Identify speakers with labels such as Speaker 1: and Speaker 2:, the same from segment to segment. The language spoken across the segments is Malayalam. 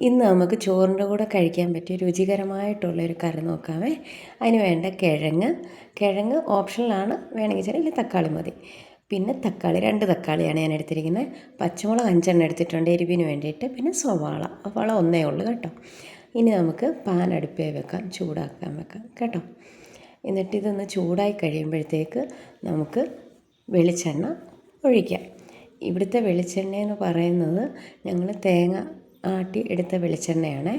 Speaker 1: ഇന്ന് നമുക്ക് ചോറിൻ്റെ കൂടെ കഴിക്കാൻ പറ്റിയ രുചികരമായിട്ടുള്ളൊരു കറി നോക്കാമേ. അതിന് വേണ്ട കിഴങ്ങ് ഓപ്ഷണലാണ്, വേണമെങ്കിൽ ചില ഇല്ലെങ്കിൽ തക്കാളി മതി. പിന്നെ തക്കാളി 2 തക്കാളിയാണ് ഞാൻ എടുത്തിരിക്കുന്നത്. പച്ചമുളക് 5 എടുത്തിട്ടുണ്ട് എരിവിന് വേണ്ടിയിട്ട്. പിന്നെ സവാള ഒന്നേ ഉള്ളൂ കേട്ടോ. ഇനി നമുക്ക് പാൻ അടുപ്പേ വെക്കാം, ചൂടാക്കാൻ വെക്കാം കേട്ടോ. എന്നിട്ട് ഇതൊന്ന് ചൂടായി കഴിയുമ്പോഴത്തേക്ക് നമുക്ക് വെളിച്ചെണ്ണ ഒഴിക്കാം. ഇവിടുത്തെ വെളിച്ചെണ്ണ എന്ന് പറയുന്നത് ഞങ്ങൾ തേങ്ങ ആട്ടി എടുത്ത വെളിച്ചെണ്ണയാണ്.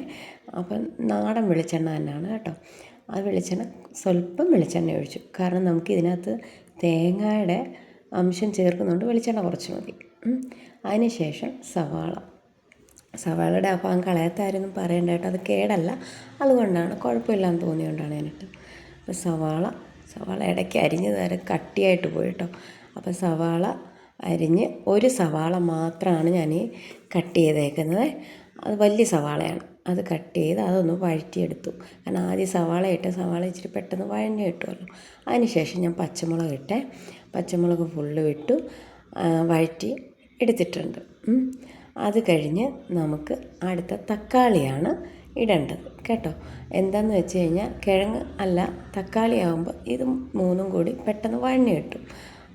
Speaker 1: അപ്പം നാടൻ വെളിച്ചെണ്ണ തന്നെയാണ് കേട്ടോ. ആ വെളിച്ചെണ്ണ സ്വല്പം വെളിച്ചെണ്ണ ഒഴിച്ചു, കാരണം നമുക്ക് ഇതിനകത്ത് തേങ്ങയുടെ അംശം ചേർക്കുന്നുണ്ട്. വെളിച്ചെണ്ണ കുറച്ച് മതി. അതിന് ശേഷം സവാളയുടെ ആ ഭാഗം കളയത്തായിരുന്നു പറയേണ്ട കേട്ടോ, അത് കേടല്ല, അതുകൊണ്ടാണ്, കുഴപ്പമില്ലാന്ന് തോന്നിയോണ്ടാണ് ഞാനിട്ട്. അപ്പോൾ സവാള ഇടയ്ക്ക് അരിഞ്ഞ് നേരെ കട്ടിയായിട്ട് പോയി കേട്ടോ. അപ്പോൾ സവാള അരിഞ്ഞ് ഒരു സവാള മാത്രമാണ് ഞാൻ ഈ കട്ട് ചെയ്തേക്കുന്നത്. അത് വലിയ സവാളയാണ്. അത് കട്ട് ചെയ്ത് അതൊന്ന് വഴറ്റിയെടുത്തു. കാരണം ആദ്യം സവാള ഇച്ചിരി പെട്ടെന്ന് വഴഞ്ഞ് കിട്ടുമല്ലോ. അതിന് ശേഷം ഞാൻ പച്ചമുളക് ഫുള്ള് വിട്ടു വഴറ്റി എടുത്തിട്ടുണ്ട്. അത് കഴിഞ്ഞ് നമുക്ക് അടുത്ത തക്കാളിയാണ് ഇടേണ്ടത് കേട്ടോ. എന്താണെന്ന് വെച്ച് കഴിഞ്ഞാൽ കിഴങ്ങ് അല്ല, തക്കാളി ആകുമ്പോൾ ഇത് മൂന്നും കൂടി പെട്ടെന്ന് വഴഞ്ഞ് കിട്ടും.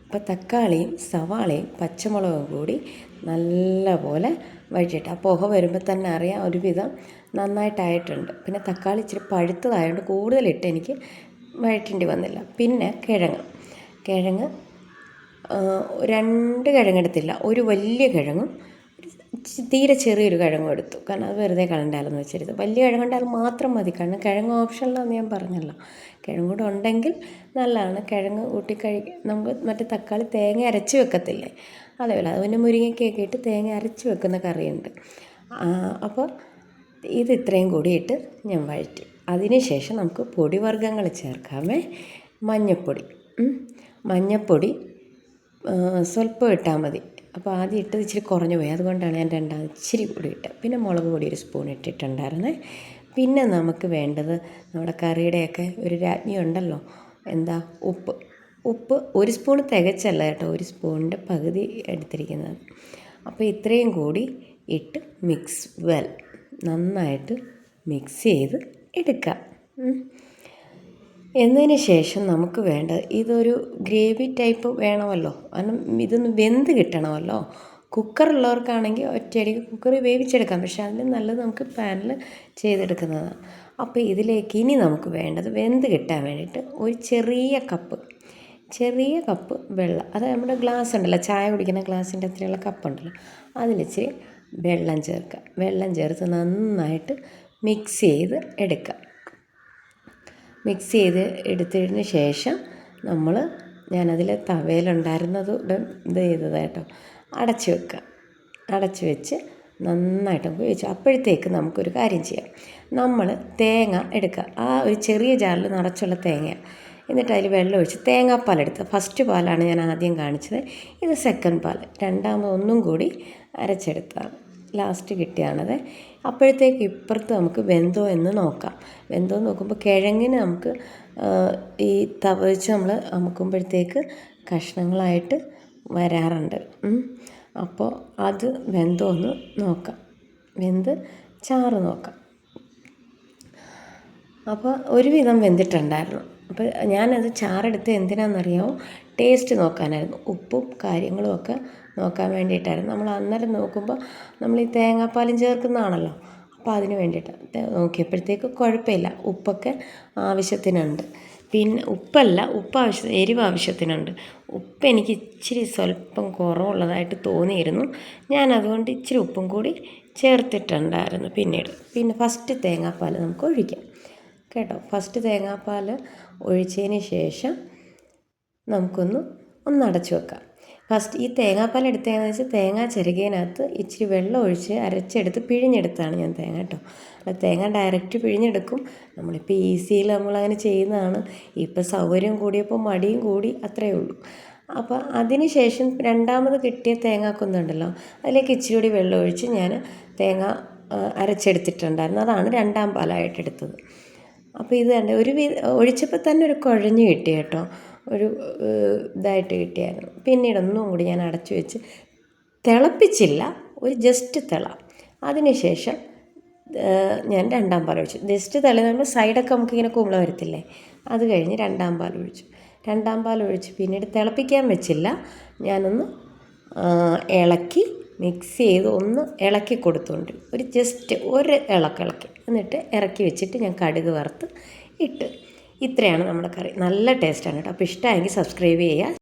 Speaker 1: അപ്പോൾ തക്കാളിയും സവാളയും പച്ചമുളകും കൂടി നല്ലപോലെ വഴറ്റിയിട്ട് ആ പുക വരുമ്പോൾ തന്നെ അറിയാം ഒരുവിധം നന്നായിട്ടായിട്ടുണ്ട്. പിന്നെ തക്കാളി ഇച്ചിരി പഴുത്തതായതുകൊണ്ട് കൂടുതലിട്ട് എനിക്ക് വഴറ്റേണ്ടി വന്നില്ല. പിന്നെ കിഴങ്ങ് 2 കിഴങ്ങെടുത്തില്ല, ഒരു വലിയ കിഴങ്ങും തീരെ ചെറിയൊരു കിഴങ്ങും എടുത്തു. കാരണം അത് വെറുതെ കളണ്ടാലെന്ന് വെച്ചിരുന്നു. വലിയ കിഴങ്ങുണ്ടായാൽ മാത്രം മതി, കാരണം കിഴങ്ങ് ഓപ്ഷനിലാണെന്ന് ഞാൻ പറഞ്ഞല്ലോ. കിഴങ്ങ് കൂടെ ഉണ്ടെങ്കിൽ നല്ലതാണ്. കിഴങ്ങ് നമുക്ക് മറ്റേ തക്കാളി തേങ്ങ അരച്ച് വെക്കത്തില്ലേ, അതേപോലെ അതുപോലെ മുരിങ്ങയ്ക്കൊക്കെ ഇട്ട് തേങ്ങ അരച്ച് വെക്കുന്ന കറിയുണ്ട്. അപ്പോൾ ഇത് ഇത്രയും കൂടിയിട്ട് ഞാൻ വഴറ്റി. അതിന് ശേഷം നമുക്ക് പൊടിവർഗ്ഗങ്ങൾ ചേർക്കാമേ. മഞ്ഞൾപ്പൊടി സ്വല്പം ഇട്ടാൽ മതി. അപ്പോൾ ആദ്യം ഇട്ടത് ഇച്ചിരി കുറഞ്ഞു പോയി, അതുകൊണ്ടാണ് ഞാൻ രണ്ടാമത് ഇച്ചിരി കൂടി ഇട്ടത്. പിന്നെ മുളക് പൊടി 1 സ്പൂൺ ഇട്ടിട്ടുണ്ടായിരുന്നേ. പിന്നെ നമുക്ക് വേണ്ടത് നമ്മുടെ കറിയുടെയൊക്കെ ഒരു രാജ്ഞി ഉണ്ടല്ലോ, എന്താ ഉപ്പ് 1 സ്പൂൺ തികച്ചല്ല കേട്ടോ, 1 സ്പൂണിൻ്റെ പകുതി എടുത്തിരിക്കുന്നത്. അപ്പോൾ ഇത്രയും കൂടി ഇട്ട് നന്നായിട്ട് മിക്സ് ചെയ്ത് എടുക്കാം. എന്നതിന് ശേഷം നമുക്ക് വേണ്ടത് ഇതൊരു ഗ്രേവി ടൈപ്പ് വേണമല്ലോ, കാരണം ഇതൊന്ന് വെന്ത് കിട്ടണമല്ലോ. കുക്കറുള്ളവർക്കാണെങ്കിൽ ഒറ്റയടിക്ക് കുക്കറിൽ വേവിച്ചെടുക്കാം, പക്ഷേ അതിന് നല്ലത് നമുക്ക് പാനിൽ ചെയ്തെടുക്കുന്നതാണ്. അപ്പോൾ ഇതിലേക്ക് ഇനി നമുക്ക് വേണ്ടത് വെന്ത് കിട്ടാൻ വേണ്ടിയിട്ട് ഒരു ചെറിയ കപ്പ് വെള്ളം, അത് നമ്മുടെ ഗ്ലാസ് ഉണ്ടല്ലോ, ചായ കുടിക്കുന്ന ഗ്ലാസിൻ്റെ അത്രയുള്ള കപ്പുണ്ടല്ലോ, അതിലിച്ചിരി വെള്ളം ചേർക്കുക. വെള്ളം ചേർത്ത് നന്നായിട്ട് മിക്സ് ചെയ്ത് എടുക്കുക. മിക്സ് ചെയ്ത് എടുത്തതിന് ശേഷം ഞാനതിൽ തവയിലുണ്ടായിരുന്നത് ഇത് ചെയ്തത് കേട്ടോ, അടച്ച് വെച്ച് നന്നായിട്ട് ഉപയോഗിച്ചു. അപ്പോഴത്തേക്ക് നമുക്കൊരു കാര്യം ചെയ്യാം. നമ്മൾ തേങ്ങ എടുക്കുക, ആ ഒരു ചെറിയ ജാറിൽ നിറച്ചുള്ള തേങ്ങ, എന്നിട്ട് അതിൽ വെള്ളം ഒഴിച്ച് തേങ്ങാപ്പാലെടുത്ത്, ഫസ്റ്റ് പാലാണ് ഞാൻ ആദ്യം കാണിച്ചത്, ഇത് സെക്കൻഡ് പാൽ, രണ്ടാമത് ഒന്നും കൂടി അരച്ചെടുത്താണ് ലാസ്റ്റ് കിട്ടിയാണത്. അപ്പോഴത്തേക്ക് ഇപ്പുറത്ത് നമുക്ക് വെന്തോ എന്ന് നോക്കാം. വെന്തോ നോക്കുമ്പോൾ കിഴങ്ങിന് നമുക്ക് ഈ തവ വെച്ച് നമ്മൾ അമുക്കുമ്പോഴത്തേക്ക് കഷ്ണങ്ങളായിട്ട് വരാറുണ്ട്. അപ്പോൾ അത് വെന്തോ എന്ന് നോക്കാം, വെന്ത് ചാറ് നോക്കാം. അപ്പോൾ ഒരുവിധം വെന്തിട്ടുണ്ടായിരുന്നു. അപ്പോൾ ഞാനത് ചാറെടുത്ത് എന്തിനാണെന്നറിയാമോ, ടേസ്റ്റ് നോക്കാനായിരുന്നു, ഉപ്പും കാര്യങ്ങളും ഒക്കെ നോക്കാൻ വേണ്ടിയിട്ടായിരുന്നു. നമ്മൾ അന്നേരം നോക്കുമ്പോൾ നമ്മൾ ഈ തേങ്ങാപ്പാലും ചേർക്കുന്നതാണല്ലോ, അപ്പോൾ അതിന് വേണ്ടിയിട്ട് നോക്കിയപ്പോഴത്തേക്ക് കുഴപ്പമില്ല, ഉപ്പൊക്കെ ആവശ്യത്തിനുണ്ട്. പിന്നെ എരിവ് ആവശ്യത്തിനുണ്ട്. ഉപ്പ് എനിക്ക് ഇച്ചിരി സ്വല്പം കുറവുള്ളതായിട്ട് തോന്നിയിരുന്നു. ഞാൻ അതുകൊണ്ട് ഇച്ചിരി ഉപ്പും കൂടി ചേർത്തിട്ടുണ്ടായിരുന്നു. പിന്നെ ഫസ്റ്റ് തേങ്ങാപ്പാൽ നമുക്ക് ഒഴിക്കാം കേട്ടോ. ഫസ്റ്റ് തേങ്ങാപ്പാൽ ഒഴിച്ചതിന് ശേഷം നമുക്കൊന്ന് അടച്ചു വെക്കാം. ഫസ്റ്റ് ഈ തേങ്ങാപ്പാൽ എടുത്തതെന്ന് വെച്ചാൽ തേങ്ങ ചിരകിയതിനകത്ത് ഇച്ചിരി വെള്ളം ഒഴിച്ച് അരച്ചെടുത്ത് പിഴിഞ്ഞെടുത്താണ് ഞാൻ തേങ്ങ കേട്ടോ. അല്ല, തേങ്ങ ഡയറക്റ്റ് പിഴിഞ്ഞെടുക്കും, നമ്മളിപ്പോൾ ഈസിയിൽ നമ്മളങ്ങനെ ചെയ്യുന്നതാണ്. ഇപ്പോൾ സൗകര്യം കൂടിയപ്പോൾ മടിയും കൂടി, അത്രയേ ഉള്ളൂ. അപ്പോൾ അതിന് ശേഷം രണ്ടാമത് കിട്ടിയ തേങ്ങാക്കൊന്നുണ്ടല്ലോ, അതിലേക്ക് ഇച്ചിരി കൂടി വെള്ളം ഒഴിച്ച് ഞാൻ തേങ്ങ അരച്ചെടുത്തിട്ടുണ്ടായിരുന്നു, അതാണ് രണ്ടാം പാലായിട്ട് എടുത്തത്. അപ്പോൾ ഇത് തന്നെ ഒഴിച്ചപ്പോൾ തന്നെ ഒരു കുഴഞ്ഞ് കിട്ടി കേട്ടോ, ഒരു ഇതായിട്ട് കിട്ടിയായിരുന്നു. പിന്നീട് ഒന്നും കൂടി ഞാൻ അടച്ചു വെച്ച് തിളപ്പിച്ചില്ല, ഒരു ജസ്റ്റ് അതിന് ശേഷം ഞാൻ രണ്ടാം പാൽ ഒഴിച്ചു. ജസ്റ്റ് നമ്മൾ സൈഡൊക്കെ നമുക്കിങ്ങനെ കുമ്പള വരത്തില്ലേ, അത് കഴിഞ്ഞ് രണ്ടാം പാൽ ഒഴിച്ചു. രണ്ടാം പാൽ ഒഴിച്ച് പിന്നീട് തിളപ്പിക്കാൻ വെച്ചില്ല, ഞാനൊന്ന് ഇളക്കി മിക്സ് ചെയ്ത് ഒന്ന് ഇളക്കി കൊടുത്തുകൊണ്ട് ജസ്റ്റ് ഒരു ഇളക്കി എന്നിട്ട് ഇറക്കി വെച്ചിട്ട് ഞാൻ കടുക് വറുത്ത് ഇട്ട്. ഇത്രയാണ് നമ്മുടെ കറി. നല്ല ടേസ്റ്റാണ് കേട്ടോ. അപ്പോൾ ഇഷ്ടമായെങ്കിൽ സബ്സ്ക്രൈബ് ചെയ്യുക.